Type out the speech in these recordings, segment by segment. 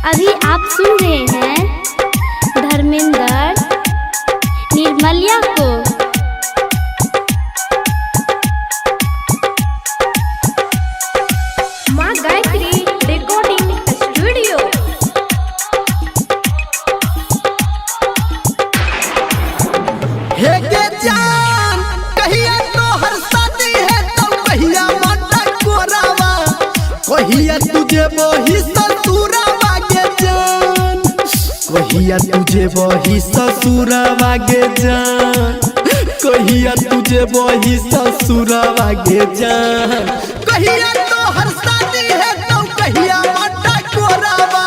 अभी आप सुन रहे हैं धर्मेंद्र निर्मलिया को। माँ गायत्री रिकॉर्डिंग स्टूडियो। हे के जान कहिया तो हर शादी है तो कहिया माता कोरावा, कहिया तुझे वही ससुरावा गे जान, कहिया तुझे वही ससुरावा गे जान, कहिया तुझे वही ससुरावा गे जान, कहिया तो हर शादी है तो कहिया माता कोरावा,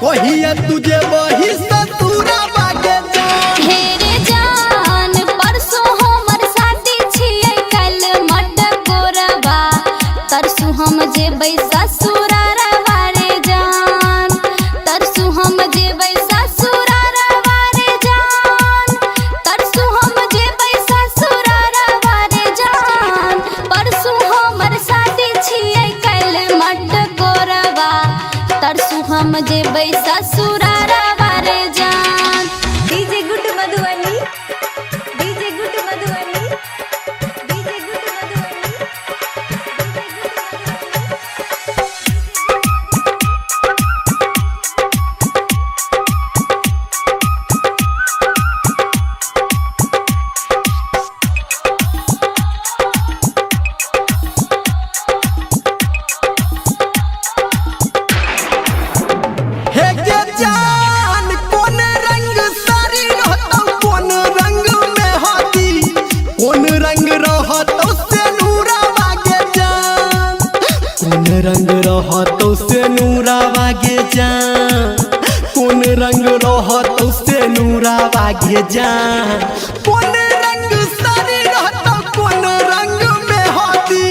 कहिया तुझे वही ससुरावा गे जान। हेरे जान परसों हमर शादी छियै कल मट कोरबा, तरसू हम जेबै ससुरारवा रे जान, तरसू हम जेबै ससुरारवा रे जान, तरसू हम जेबै ससुरारवा रे जान, परसू हमर शादी छियै कल मट कोरबा, तरसू हम जेबै ससुरारवा रे जान। DJ good Madhubani, DJ good Madhubani, DJ good Madhubani. हे के जान कौन रंग सारी रहतौ, कौन रंग में हाथी, कौन रंग रहतौ से नूरावा गे जान, कौन रंग रहतौ से नूरावा गे जान, कौन रंग रहतौ से नूरावा गे जान, कौन रंग सारी रहतौ, कौन रंग में हाथी,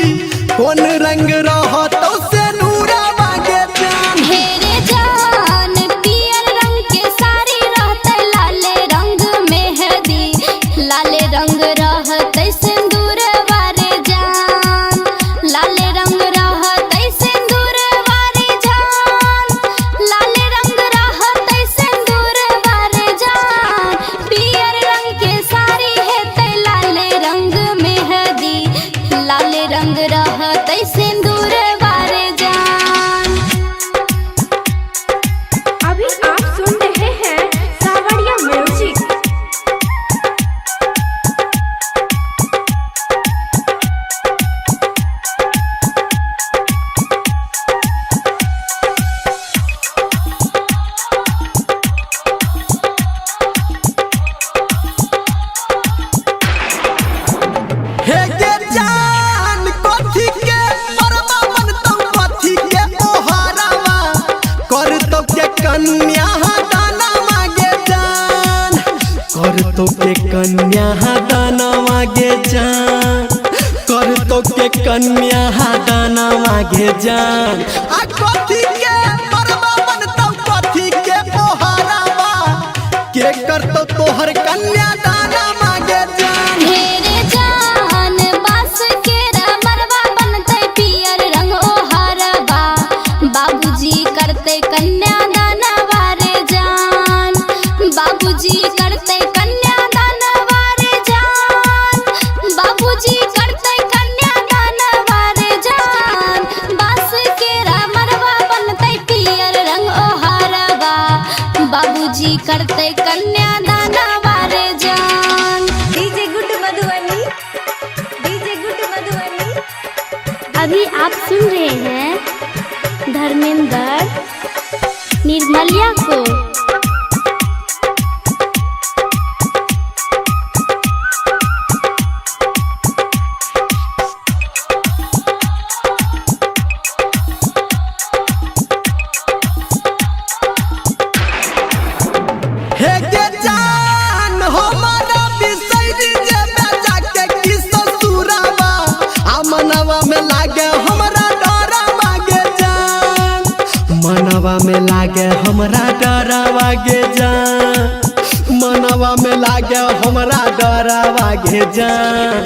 कौन रंग रहतौ से नूरावा गे जान। हेरे जान पियर रंग के साड़ी रहते, लाले रंग मेहंदी, लाले रंग रहते सिंदूर वारे जान, लाले रंग रहते सिंदूर वारे जान, लाले रंग रहते सिंदूर वारे जान, पियर रंग के साड़ी हेते लाले रंग मेहंदी, लाले रंग रहते सिंदूर वारे जान। अभी आप सुन रहे हैं सावरिया म्यूजिक। हे के जान कथी के परवा बनतौ, कथी के ओहारावा, करतौ के कन्या दानवा गे जान, करतौ के कन्या दानवा गे जान, करतौ के कन्या दानवा गे जान, आ कथी के परवा बनतौ, कथी के ओहारावा, के करतौ तोहर कन्या दानवा गे जान। हेरे जान बास के मरवा बनते पियर रंग ओहरबा, बाबूजी करते कन्यादानवा रे जान, बाबूजी करते कन्यादानवा रे जान, बाबूजी करते कन्यादानवा रे जान, बास के मरवा बनते पियर रंग ओहरबा, बाबूजी करते कन्यादानवा रे जान। DJ good Madhubani, DJ good Madhubani. अभी आप सुन रहे हैं धर्मेंद्र निर्मलिया को। हे के जान हमारा बिसैरी जेबे जाके कि ससुरावा, आ मनवा में लागे हमरा डरावा गे जान, मनवा में लागे हमरा डरावा गे जान, मनवा में लागे हमरा डरावा गे जान,